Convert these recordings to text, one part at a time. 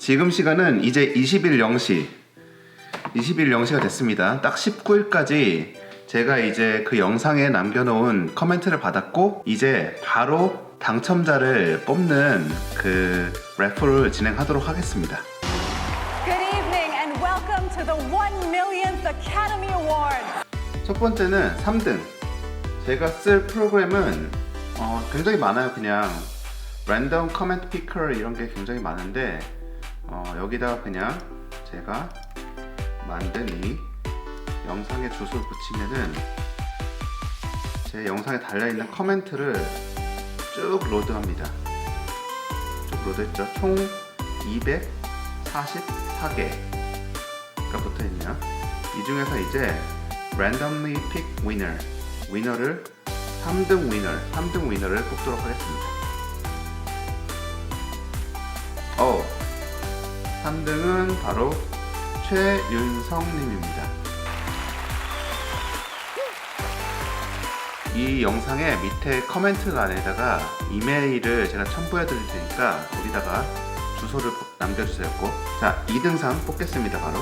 지금 시간은 이제 20일 0시 0시가 됐습니다. 딱 19일까지 제가 이제 그 영상에 남겨놓은 커멘트를 받았고 이제 바로 당첨자를 뽑는 그 래퍼를 진행하도록 하겠습니다. Good evening and welcome to the 1 millionth Academy Award. 첫 번째는 3등. 제가 쓸 프로그램은 굉장히 많아요. 그냥 랜덤 커멘트 피커 이런 게 굉장히 많은데 여기다가 그냥 제가 만든 이 영상에 주소를 붙이면은 제 영상에 달려있는 커멘트를 쭉 로드합니다. 쭉 로드했죠. 총 244개가 붙어있네요. 이 중에서 이제 randomly pick 위너를 3등 위너를 뽑도록 하겠습니다. 3등은 바로 최윤성님입니다. 이 영상의 밑에 커멘트란에다가 이메일을 제가 첨부해 드릴 테니까 거기다가 주소를 남겨주세요. 꼭. 자, 2등상 뽑겠습니다. 바로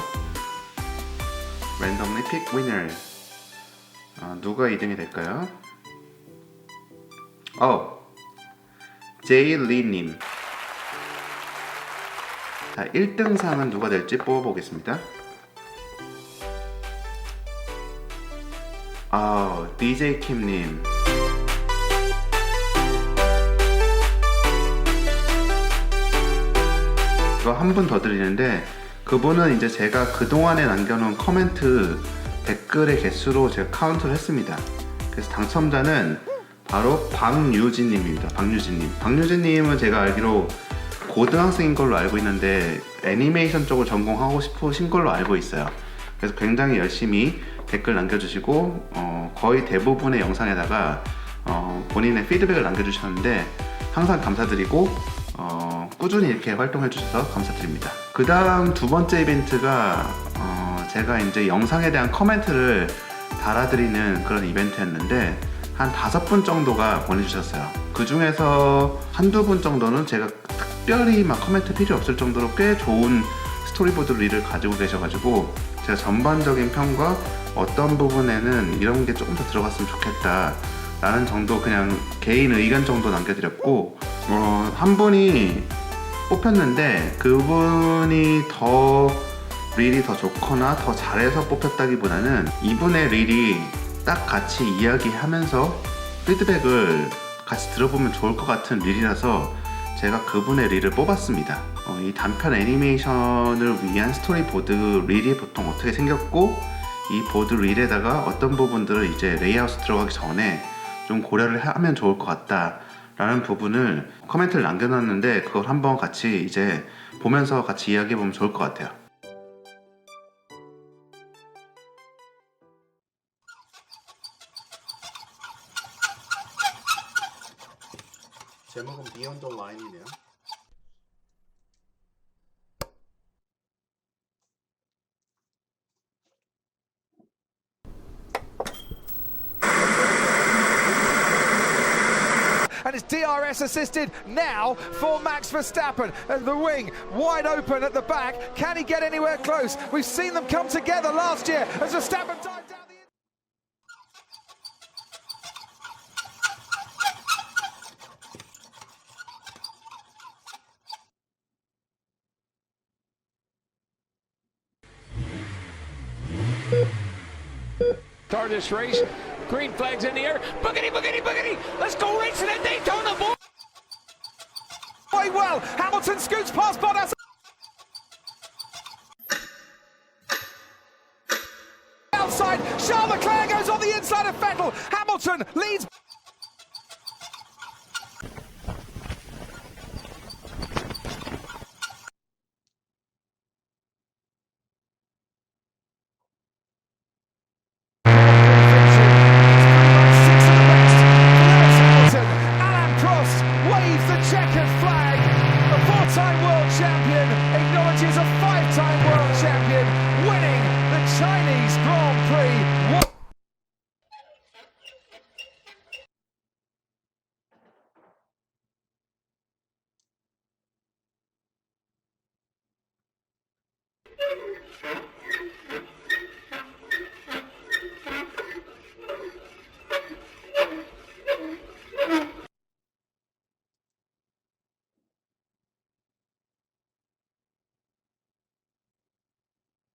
randomly pick winner. 누가 2등이 될까요? 제이리님. 자, 1등상은 누가 될지 뽑아보겠습니다. DJ 킴님. 이거 한 분 더 드리는데 그분은 이제 제가 그동안에 남겨놓은 코멘트 댓글의 개수로 제가 카운트를 했습니다. 그래서 당첨자는 바로 박유진님입니다. 박유진님은 제가 알기로 고등학생인 걸로 알고 있는데 애니메이션 쪽을 전공하고 싶으신 걸로 알고 있어요. 그래서 굉장히 열심히 댓글 남겨주시고 거의 대부분의 영상에다가 본인의 피드백을 남겨주셨는데 항상 감사드리고 꾸준히 이렇게 활동해 주셔서 감사드립니다. 그 다음 두 번째 이벤트가 제가 이제 영상에 대한 커멘트를 달아드리는 그런 이벤트였는데 한 5분 정도가 보내주셨어요. 그 중에서 한두 분 정도는 제가 특별히 막 커멘트 필요 없을 정도로 꽤 좋은 스토리보드 릴을 가지고 계셔가지고 제가 전반적인 평과 어떤 부분에는 이런 게 조금 더 들어갔으면 좋겠다 라는 정도 그냥 개인 의견 정도 남겨드렸고 한 분이 뽑혔는데 그분이 릴이 더 좋거나 더 잘해서 뽑혔다기보다는 이분의 릴이 딱 같이 이야기하면서 피드백을 같이 들어보면 좋을 것 같은 릴이라서 제가 그분의 릴을 뽑았습니다. 이 단편 애니메이션을 위한 스토리보드 릴이 보통 어떻게 생겼고 이 보드 릴에다가 어떤 부분들을 이제 레이아웃 들어가기 전에 좀 고려를 하면 좋을 것 같다 라는 부분을 코멘트를 남겨놨는데 그걸 한번 같이 이제 보면서 같이 이야기해보면 좋을 것 같아요. 제목은 Beyond the Line이네요. And it's DRS assisted now for Max Verstappen. And the wing wide open at the back. Can he get anywhere close? We've seen them come together last year as Verstappen dived down the... Start this race. Green flags in the air. Boogity, boogity, boogity. Let's go racing at Daytona, boy. Way well. Hamilton scoots past Bottas. Outside. Charles Leclerc goes on the inside of Vettel. Hamilton leads. Checkered flag, a four-time world champion acknowledges a five-time world champion winning the Chinese Grand Prix.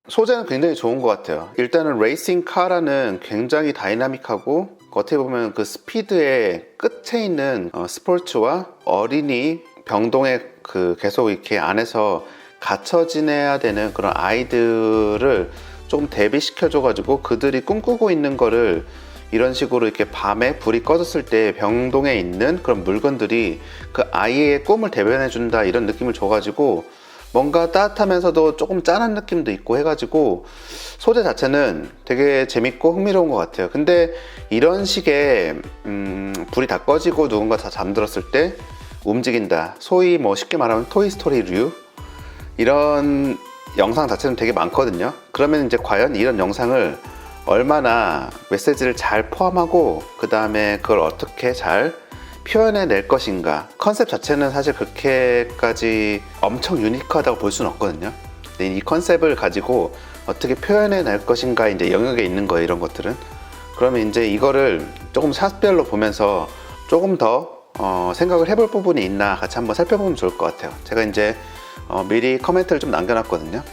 소재는 굉장히 좋은 것 같아요. 일단은 레이싱 카라는 굉장히 다이나믹하고 어떻게 보면 그 스피드의 끝에 있는 스포츠와 어린이 병동에 그 계속 이렇게 안에서 갇혀 지내야 되는 그런 아이들을 조금 대비시켜줘 가지고 그들이 꿈꾸고 있는 거를 이런 식으로 이렇게 밤에 불이 꺼졌을 때 병동에 있는 그런 물건들이 그 아이의 꿈을 대변해 준다, 이런 느낌을 줘 가지고 뭔가 따뜻하면서도 조금 짠한 느낌도 있고 해가지고 소재 자체는 되게 재밌고 흥미로운 것 같아요. 근데 이런 식의 불이 다 꺼지고 누군가 다 잠들었을 때 움직인다, 소위 뭐 쉽게 말하면 토이스토리류, 이런 영상 자체는 되게 많거든요. 그러면 이제 과연 이런 영상을 얼마나 메시지를 잘 포함하고 그 다음에 그걸 어떻게 잘 표현해 낼 것인가. 컨셉 자체는 사실 그렇게까지 엄청 유니크하다고 볼 수는 없거든요. 근데 이 컨셉을 가지고 어떻게 표현해 낼 것인가 이제 영역에 있는 거예요, 이런 것들은. 그러면 이제 이거를 조금 샷별로 보면서 조금 더 생각을 해볼 부분이 있나 같이 한번 살펴보면 좋을 것 같아요. 제가 이제 미리 코멘트를 좀 남겨놨거든요.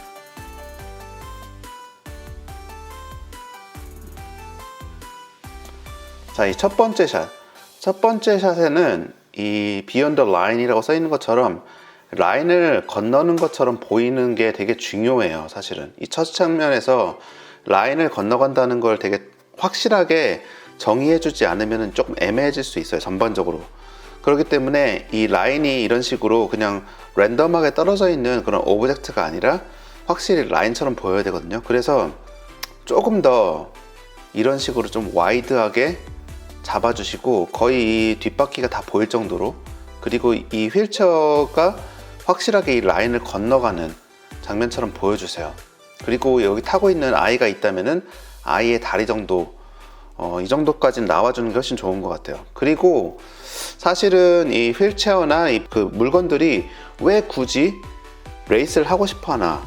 자, 이 첫 번째 샷. 첫 번째 샷에는 이 Beyond the Line이라고 써 있는 것처럼 라인을 건너는 것처럼 보이는 게 되게 중요해요, 사실은. 이 첫 장면에서 라인을 건너간다는 걸 되게 확실하게 정의해주지 않으면 조금 애매해질 수 있어요, 전반적으로. 그렇기 때문에 이 라인이 이런 식으로 그냥 랜덤하게 떨어져 있는 그런 오브젝트가 아니라 확실히 라인처럼 보여야 되거든요. 그래서 조금 더 이런 식으로 좀 와이드하게 잡아주시고 거의 이 뒷바퀴가 다 보일 정도로, 그리고 이 휠체어가 확실하게 이 라인을 건너가는 장면처럼 보여주세요. 그리고 여기 타고 있는 아이가 있다면은 아이의 다리 정도, 이 정도까지는 나와주는 게 훨씬 좋은 것 같아요. 그리고 사실은 이 휠체어나 그 물건들이 왜 굳이 레이스를 하고 싶어 하나,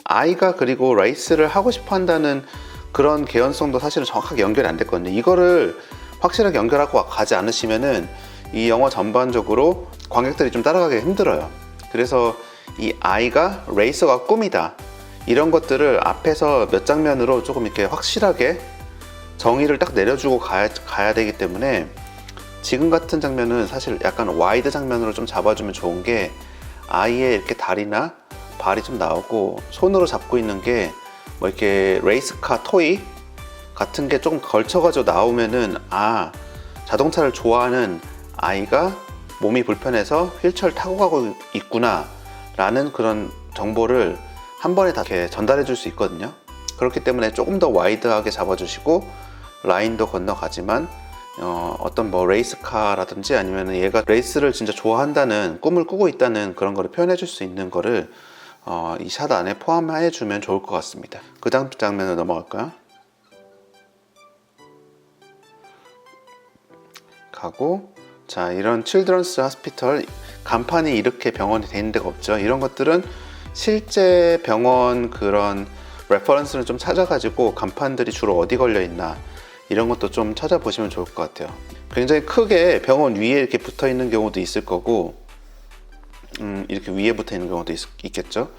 아이가 그리고 레이스를 하고 싶어 한다는 그런 개연성도 사실은 정확하게 연결이 안 됐거든요. 이거를 확실하게 연결하고 가지 않으시면은 이 영화 전반적으로 관객들이 좀 따라가기 힘들어요. 그래서 이 아이가 레이서가 꿈이다, 이런 것들을 앞에서 몇 장면으로 조금 이렇게 확실하게 정의를 딱 내려주고 가야 되기 때문에 지금 같은 장면은 사실 약간 와이드 장면으로 좀 잡아주면 좋은 게, 아이의 이렇게 다리나 발이 좀 나오고 손으로 잡고 있는 게 뭐 이렇게 레이스카 토이 같은 게 조금 걸쳐가지고 나오면은, 아, 자동차를 좋아하는 아이가 몸이 불편해서 휠체어를 타고 가고 있구나 라는 그런 정보를 한 번에 다 이렇게 전달해 줄 수 있거든요. 그렇기 때문에 조금 더 와이드하게 잡아주시고 라인도 건너가지만 어떤 뭐 레이스카라든지 아니면 얘가 레이스를 진짜 좋아한다는, 꿈을 꾸고 있다는 그런 거를 표현해 줄 수 있는 거를 이 샷 안에 포함해 주면 좋을 것 같습니다. 그 다음 장면으로 넘어갈까요? 가고, 자, 이런 칠드런스 하스피털 간판이 이렇게 병원이 돼 있는 데가 없죠. 이런 것들은 실제 병원 그런 레퍼런스를 좀 찾아가지고 간판들이 주로 어디 걸려 있나 이런 것도 좀 찾아보시면 좋을 것 같아요. 굉장히 크게 병원 위에 이렇게 붙어 있는 경우도 있을 거고, 이렇게 위에 붙어 있는 경우도 있겠죠.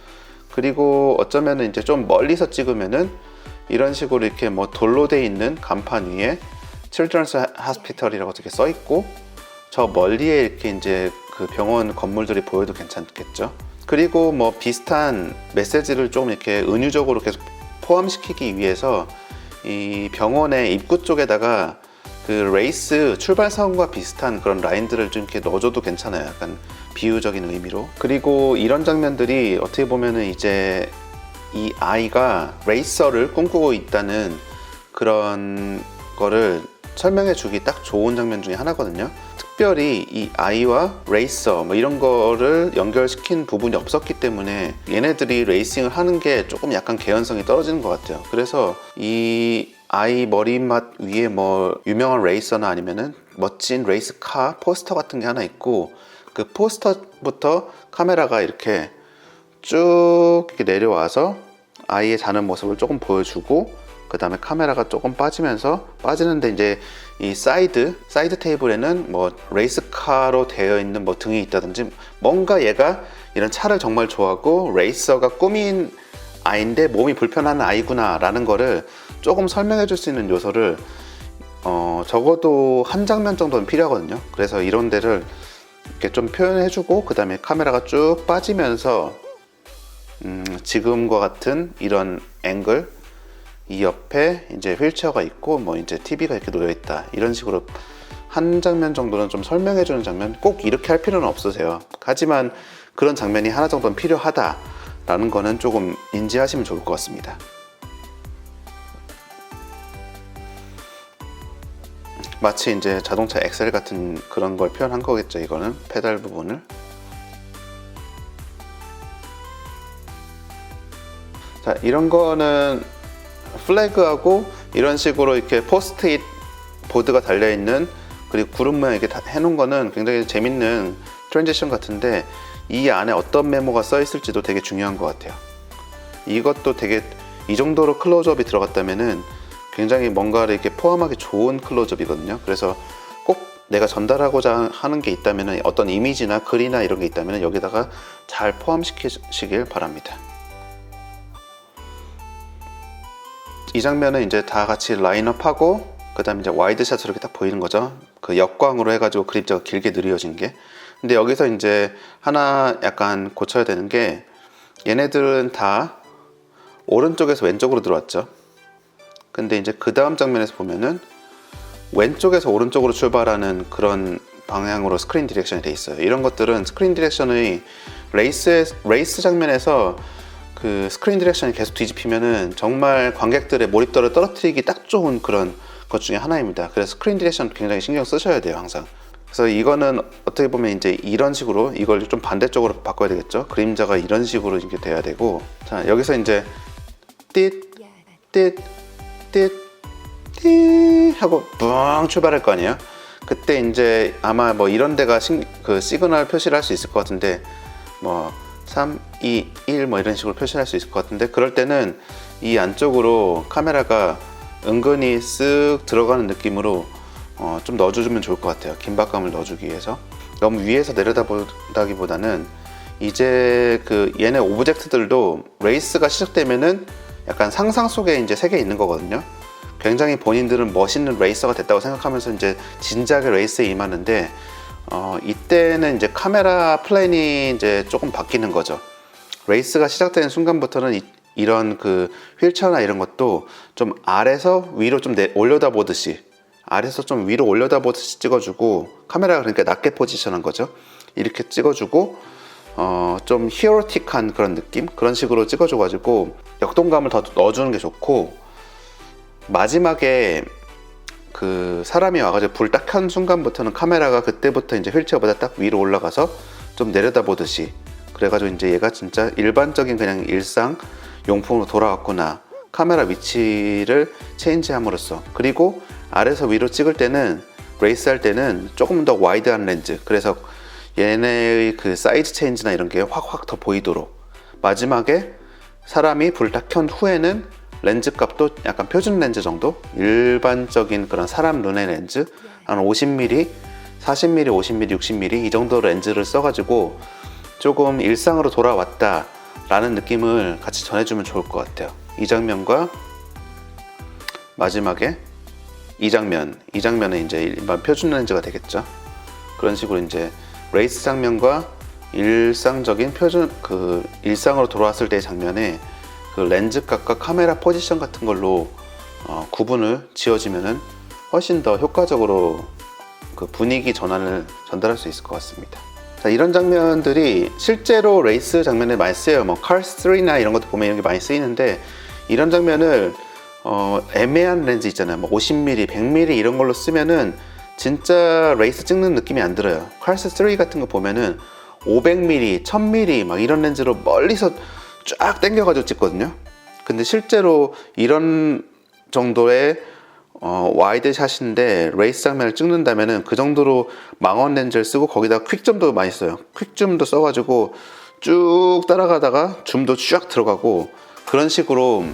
그리고 어쩌면은 이제 좀 멀리서 찍으면은 이런 식으로 이렇게 뭐 돌로 돼 있는 간판 위에 칠드런스 하스피털이라고 이렇게 써 있고, 저 멀리에 이렇게 이제 그 병원 건물들이 보여도 괜찮겠죠. 그리고 뭐 비슷한 메시지를 좀 이렇게 은유적으로 계속 포함시키기 위해서 이 병원의 입구 쪽에다가 그 레이스 출발선과 비슷한 그런 라인들을 좀 이렇게 넣어줘도 괜찮아요. 약간 비유적인 의미로. 그리고 이런 장면들이 어떻게 보면은 이제 이 아이가 레이서를 꿈꾸고 있다는 그런 거를 설명해 주기 딱 좋은 장면 중에 하나거든요. 특별히 이 아이와 레이서 뭐 이런 거를 연결시킨 부분이 없었기 때문에 얘네들이 레이싱을 하는 게 조금 약간 개연성이 떨어지는 것 같아요. 그래서 이 아이 머리맡 위에 뭐 유명한 레이서나 아니면은 멋진 레이스카 포스터 같은 게 하나 있고, 그 포스터부터 카메라가 이렇게 쭉 이렇게 내려와서 아이의 자는 모습을 조금 보여주고, 그 다음에 카메라가 조금 빠지는데 이제 이 사이드 테이블에는 뭐 레이스카로 되어 있는 뭐 등이 있다든지, 뭔가 얘가 이런 차를 정말 좋아하고 레이서가 꿈인 아이인데 몸이 불편한 아이구나 라는 거를 조금 설명해 줄 수 있는 요소를 적어도 한 장면 정도는 필요하거든요. 그래서 이런 데를 이렇게 좀 표현해 주고, 그 다음에 카메라가 쭉 빠지면서 지금과 같은 이런 앵글, 이 옆에 이제 휠체어가 있고 뭐 이제 TV가 이렇게 놓여 있다, 이런 식으로 한 장면 정도는 좀 설명해 주는 장면, 꼭 이렇게 할 필요는 없으세요. 하지만 그런 장면이 하나 정도는 필요하다라는 거는 조금 인지하시면 좋을 것 같습니다. 마치 이제 자동차 엑셀 같은 그런 걸 표현한 거겠죠. 이거는 페달 부분을. 자, 이런 거는 플래그하고 이런 식으로 이렇게 포스트잇 보드가 달려있는, 그리고 구름 모양 이렇게 다 해놓은 거는 굉장히 재밌는 트랜지션 같은데, 이 안에 어떤 메모가 써 있을지도 되게 중요한 것 같아요. 이것도 되게 이 정도로 클로즈업이 들어갔다면은 굉장히 뭔가를 이렇게 포함하기 좋은 클로즈업이거든요. 그래서 꼭 내가 전달하고자 하는 게 있다면, 어떤 이미지나 글이나 이런 게 있다면 여기다가 잘 포함시키시길 바랍니다. 이 장면은 이제 다 같이 라인업하고, 그 다음에 이제 와이드샷으로 이렇게 딱 보이는 거죠. 그 역광으로 해가지고 그림자가 길게 느려진 게. 근데 여기서 이제 하나 약간 고쳐야 되는 게, 얘네들은 다 오른쪽에서 왼쪽으로 들어왔죠. 근데 이제 그 다음 장면에서 보면은 왼쪽에서 오른쪽으로 출발하는 그런 방향으로 스크린 디렉션이 돼 있어요. 이런 것들은 스크린 디렉션의 레이스 장면에서 그 스크린 디렉션이 계속 뒤집히면은 정말 관객들의 몰입도를 떨어뜨리기 딱 좋은 그런 것 중에 하나입니다. 그래서 스크린 디렉션 굉장히 신경 쓰셔야 돼요, 항상. 그래서 이거는 어떻게 보면 이제 이런 식으로, 이걸 좀 반대쪽으로 바꿔야 되겠죠. 그림자가 이런 식으로 이렇게 돼야 되고, 자, 여기서 이제 띠 하고 뿡 출발할 거 아니에요. 그때 이제 아마 뭐 이런 데가 그 시그널 표시를 할 수 있을 것 같은데, 뭐 3, 2, 1 뭐 이런 식으로 표시할 수 있을 것 같은데, 그럴 때는 이 안쪽으로 카메라가 은근히 쓱 들어가는 느낌으로 좀 넣어주면 좋을 것 같아요. 긴박감을 넣어주기 위해서. 너무 위에서 내려다보다기보다는 이제 그 얘네 오브젝트들도 레이스가 시작되면은 약간 상상 속에 이제 세계에 있는 거거든요. 굉장히 본인들은 멋있는 레이서가 됐다고 생각하면서 이제 진지하게 레이스에 임하는데, 이때는 이제 카메라 플랜이 이제 조금 바뀌는 거죠. 레이스가 시작되는 순간부터는 이런 그 휠체어나 이런 것도 좀 아래서 위로 좀 올려다 보듯이, 아래서 좀 위로 올려다 보듯이 찍어주고, 카메라가 그러니까 낮게 포지션한 거죠. 이렇게 찍어주고, 좀 히어로틱한 그런 느낌? 그런 식으로 찍어줘가지고 역동감을 더 넣어주는 게 좋고, 마지막에 그 사람이 와가지고 불 딱 켠 순간부터는 카메라가 그때부터 이제 휠체어보다 딱 위로 올라가서 좀 내려다 보듯이, 그래가지고 이제 얘가 진짜 일반적인 그냥 일상 용품으로 돌아왔구나, 카메라 위치를 체인지함으로써. 그리고 아래서 위로 찍을 때는, 레이스 할 때는 조금 더 와이드한 렌즈, 그래서 얘네의 그 사이즈 체인지나 이런 게 확확 더 보이도록, 마지막에 사람이 불 딱 켠 후에는 렌즈 값도 약간 표준 렌즈 정도, 일반적인 그런 사람 눈의 렌즈 한 50mm, 40mm, 50mm, 60mm 이 정도 렌즈를 써가지고 조금 일상으로 돌아왔다 라는 느낌을 같이 전해주면 좋을 것 같아요. 이 장면과 마지막에 이 장면은 이제 일반 표준 렌즈가 되겠죠. 그런 식으로 이제 레이스 장면과 일상적인 일상으로 돌아왔을 때의 장면에 그 렌즈 값과 카메라 포지션 같은 걸로 구분을 지어주면은 훨씬 더 효과적으로 그 분위기 전환을 전달할 수 있을 것 같습니다. 자, 이런 장면들이 실제로 레이스 장면에 많이 쓰여요. 뭐 Cars 3나 이런 것도 보면 이런 게 많이 쓰이는데, 이런 장면을 애매한 렌즈 있잖아요. 뭐 50mm, 100mm 이런 걸로 쓰면은 진짜 레이스 찍는 느낌이 안 들어요. Cars 3 같은 거 보면은 500mm, 1000mm 막 이런 렌즈로 멀리서 쫙 당겨가지고 찍거든요. 근데 실제로 이런 정도의 와이드 샷인데 레이스 장면을 찍는다면은 그 정도로 망원 렌즈를 쓰고, 거기다 퀵줌도 많이 써요. 퀵줌도 써가지고 쭉 따라가다가 줌도 쫙 들어가고, 그런 식으로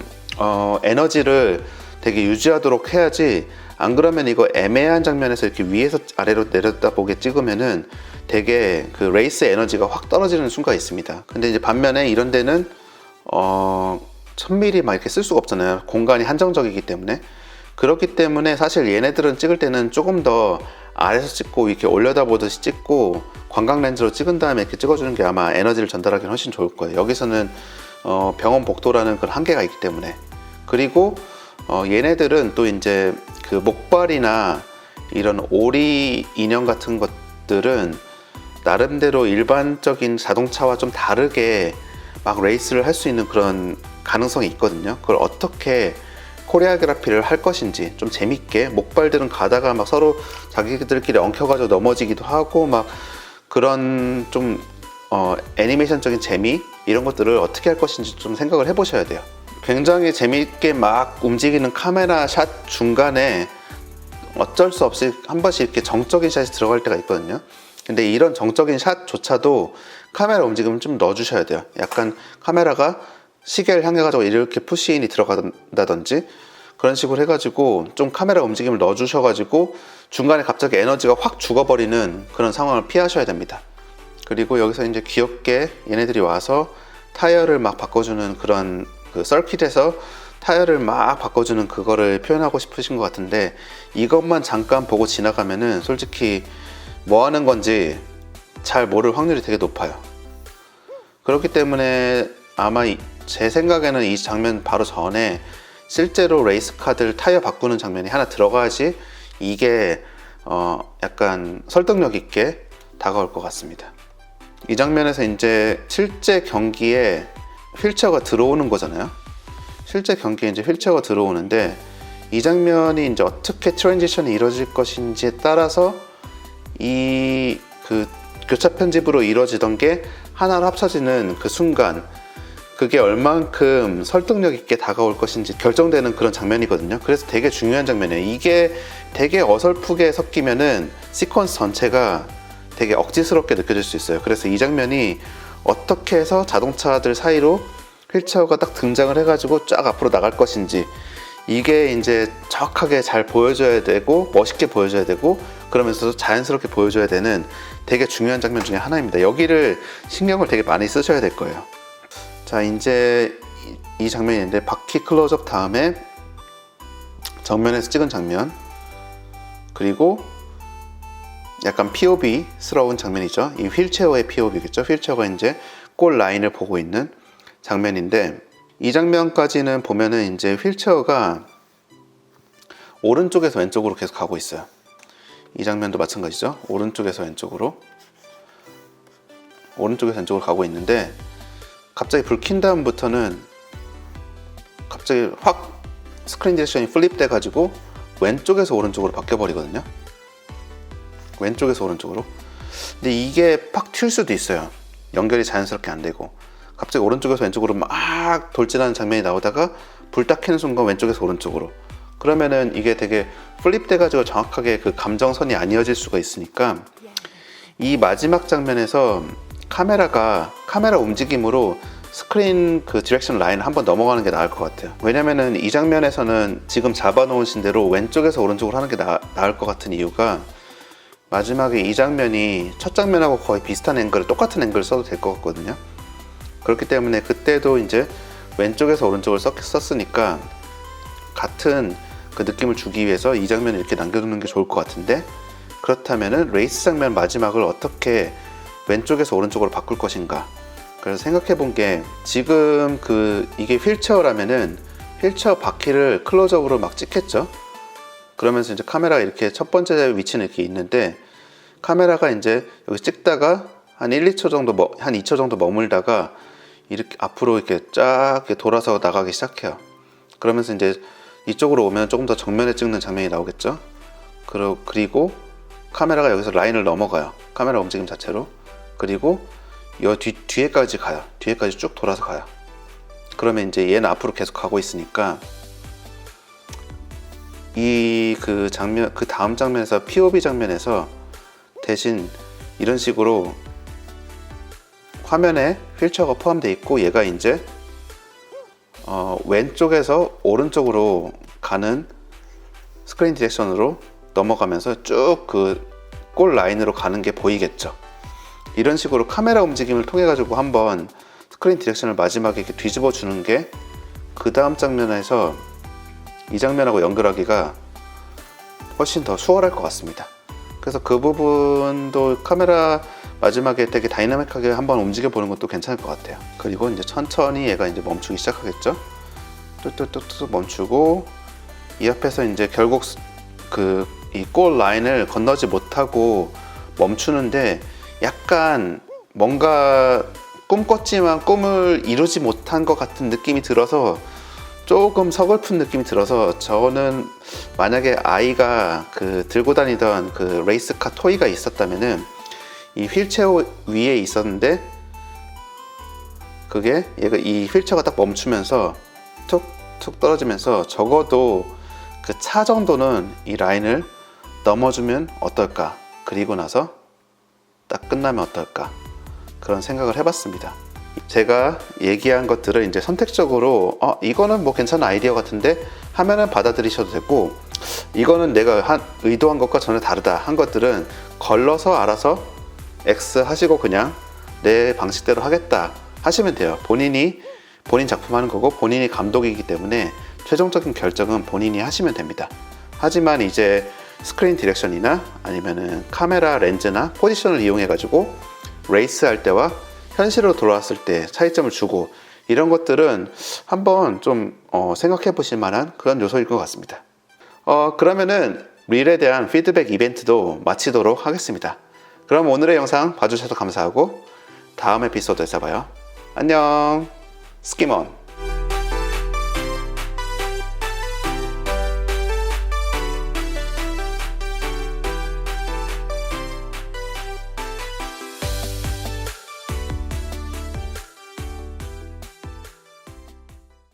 에너지를 되게 유지하도록 해야지, 안 그러면 이거 애매한 장면에서 이렇게 위에서 아래로 내려다보게 찍으면은 되게 그 레이스 에너지가 확 떨어지는 순간이 있습니다. 근데 이제 반면에 이런 데는 1000mm 막 이렇게 쓸 수가 없잖아요. 공간이 한정적이기 때문에. 그렇기 때문에 사실 얘네들은 찍을 때는 조금 더 아래에서 찍고 이렇게 올려다보듯이 찍고 광각 렌즈로 찍은 다음에 이렇게 찍어주는 게 아마 에너지를 전달하기는 훨씬 좋을 거예요. 여기서는 병원 복도라는 그런 한계가 있기 때문에. 그리고 얘네들은 또 이제 그 목발이나 이런 오리 인형 같은 것들은 나름대로 일반적인 자동차와 좀 다르게 막 레이스를 할 수 있는 그런 가능성이 있거든요. 그걸 어떻게 코레오그래피를 할 것인지 좀 재밌게, 목발들은 가다가 막 서로 자기들끼리 엉켜가지고 넘어지기도 하고 막 그런 좀 애니메이션적인 재미 이런 것들을 어떻게 할 것인지 좀 생각을 해보셔야 돼요. 굉장히 재밌게 막 움직이는 카메라 샷 중간에 어쩔 수 없이 한 번씩 이렇게 정적인 샷이 들어갈 때가 있거든요. 근데 이런 정적인 샷조차도 카메라 움직임을 좀 넣어주셔야 돼요. 약간 카메라가 시계를 향해 가지고 이렇게 푸시인이 들어간다든지 그런 식으로 해가지고 좀 카메라 움직임을 넣어주셔가지고 중간에 갑자기 에너지가 확 죽어버리는 그런 상황을 피하셔야 됩니다. 그리고 여기서 이제 귀엽게 얘네들이 와서 타이어를 막 바꿔주는 그런 그 서킷에서 타이어를 막 바꿔주는 그거를 표현하고 싶으신 것 같은데 이것만 잠깐 보고 지나가면은 솔직히 뭐 하는 건지 잘 모를 확률이 되게 높아요. 그렇기 때문에 아마 제 생각에는 이 장면 바로 전에 실제로 레이스카들 타이어 바꾸는 장면이 하나 들어가야지 이게 약간 설득력 있게 다가올 것 같습니다. 이 장면에서 이제 실제 경기에 휠체어가 들어오는 거잖아요. 실제 경기에 이제 휠체어가 들어오는데 이 장면이 이제 어떻게 트랜지션이 이루어질 것인지에 따라서 이 그 교차 편집으로 이루어지던 게 하나로 합쳐지는 그 순간 그게 얼만큼 설득력 있게 다가올 것인지 결정되는 그런 장면이거든요. 그래서 되게 중요한 장면이에요. 이게 되게 어설프게 섞이면은 시퀀스 전체가 되게 억지스럽게 느껴질 수 있어요. 그래서 이 장면이 어떻게 해서 자동차들 사이로 휠체어가 딱 등장을 해가지고 쫙 앞으로 나갈 것인지 이게 이제 정확하게 잘 보여줘야 되고 멋있게 보여줘야 되고 그러면서도 자연스럽게 보여줘야 되는 되게 중요한 장면 중에 하나입니다. 여기를 신경을 되게 많이 쓰셔야 될 거예요. 자, 이제 이 장면인데 바퀴 클로즈업 다음에 정면에서 찍은 장면 그리고 약간 POV스러운 장면이죠. 이 휠체어의 POV겠죠. 휠체어가 이제 골 라인을 보고 있는 장면인데 이 장면까지는 보면은 이제 휠체어가 오른쪽에서 왼쪽으로 계속 가고 있어요. 이 장면도 마찬가지죠. 오른쪽에서 왼쪽으로 가고 있는데 갑자기 불 킨 다음부터는 갑자기 확 스크린 디렉션이 플립 돼 가지고 왼쪽에서 오른쪽으로 바뀌어 버리거든요. 왼쪽에서 오른쪽으로. 근데 이게 팍 튈 수도 있어요. 연결이 자연스럽게 안 되고 갑자기 오른쪽에서 왼쪽으로 막 돌진하는 장면이 나오다가 불 딱 켜는 순간 왼쪽에서 오른쪽으로. 그러면은 이게 되게 플립 돼가지고 정확하게 그 감정선이 안 이어질 수가 있으니까 이 마지막 장면에서 카메라 움직임으로 스크린 그 디렉션 라인을 한번 넘어가는 게 나을 것 같아요. 왜냐면은 이 장면에서는 지금 잡아놓으신 대로 왼쪽에서 오른쪽으로 하는 게 나을 것 같은 이유가 마지막에 이 장면이 첫 장면하고 거의 비슷한 앵글, 똑같은 앵글을 써도 될 것 같거든요. 그렇기 때문에 그때도 이제 왼쪽에서 오른쪽을 썼으니까 같은 그 느낌을 주기 위해서 이 장면을 이렇게 남겨두는 게 좋을 것 같은데 그렇다면은 레이스 장면 마지막을 어떻게 왼쪽에서 오른쪽으로 바꿀 것인가. 그래서 생각해 본 게 지금 이게 휠체어라면은 휠체어 바퀴를 클로즈업으로 막 찍겠죠. 그러면서 이제 카메라가 이렇게 첫 번째 위치는 이렇게 있는데 카메라가 이제 여기 찍다가 한 1, 2초 정도 한 2초 정도 머물다가 이렇게 앞으로 이렇게 쫙 돌아서 나가기 시작해요. 그러면서 이제 이쪽으로 오면 조금 더 정면에 찍는 장면이 나오겠죠. 그리고 카메라가 여기서 라인을 넘어가요. 카메라 움직임 자체로. 그리고 이 뒤에까지 가요. 뒤에까지 쭉 돌아서 가요. 그러면 이제 얘는 앞으로 계속 가고 있으니까 그 다음 장면에서 POV 장면에서 대신 이런 식으로 화면에 휠체어가 포함되어 있고 얘가 이제 왼쪽에서 오른쪽으로 가는 스크린 디렉션으로 넘어가면서 쭉 그 골 라인으로 가는 게 보이겠죠. 이런 식으로 카메라 움직임을 통해 가지고 한번 스크린 디렉션을 마지막에 이렇게 뒤집어 주는 게 그 다음 장면에서 이 장면하고 연결하기가 훨씬 더 수월할 것 같습니다. 그래서 그 부분도 카메라 마지막에 되게 다이나믹하게 한번 움직여 보는 것도 괜찮을 것 같아요. 그리고 이제 천천히 얘가 이제 멈추기 시작하겠죠. 뚝뚝뚝뚝 멈추고 이 앞에서 이제 결국 이 골 라인을 건너지 못하고 멈추는데 약간 뭔가 꿈꿨지만 꿈을 이루지 못한 것 같은 느낌이 들어서 조금 서글픈 느낌이 들어서, 저는 만약에 아이가 들고 다니던 레이스카 토이가 있었다면은 이 휠체어 위에 있었는데 그게 얘가 이 휠체어가 딱 멈추면서 툭툭 떨어지면서 적어도 그 차 정도는 이 라인을 넘어주면 어떨까, 그리고 나서 딱 끝나면 어떨까, 그런 생각을 해봤습니다. 제가 얘기한 것들을 이제 선택적으로 이거는 뭐 괜찮은 아이디어 같은데 하면은 받아들이셔도 되고, 이거는 내가 의도한 것과 전혀 다르다 한 것들은 걸러서 알아서 X 하시고 그냥 내 방식대로 하겠다 하시면 돼요. 본인 작품 하는 거고 본인이 감독이기 때문에 최종적인 결정은 본인이 하시면 됩니다. 하지만 이제 스크린 디렉션이나 아니면은 카메라 렌즈나 포지션을 이용해 가지고 레이스 할 때와 현실로 돌아왔을 때 차이점을 주고, 이런 것들은 한번 좀 생각해 보실 만한 그런 요소일 것 같습니다. 그러면은 릴에 대한 피드백 이벤트도 마치도록 하겠습니다. 그럼 오늘의 영상 봐주셔서 감사하고 다음 에피소드에서 봐요. 안녕. 스키먼.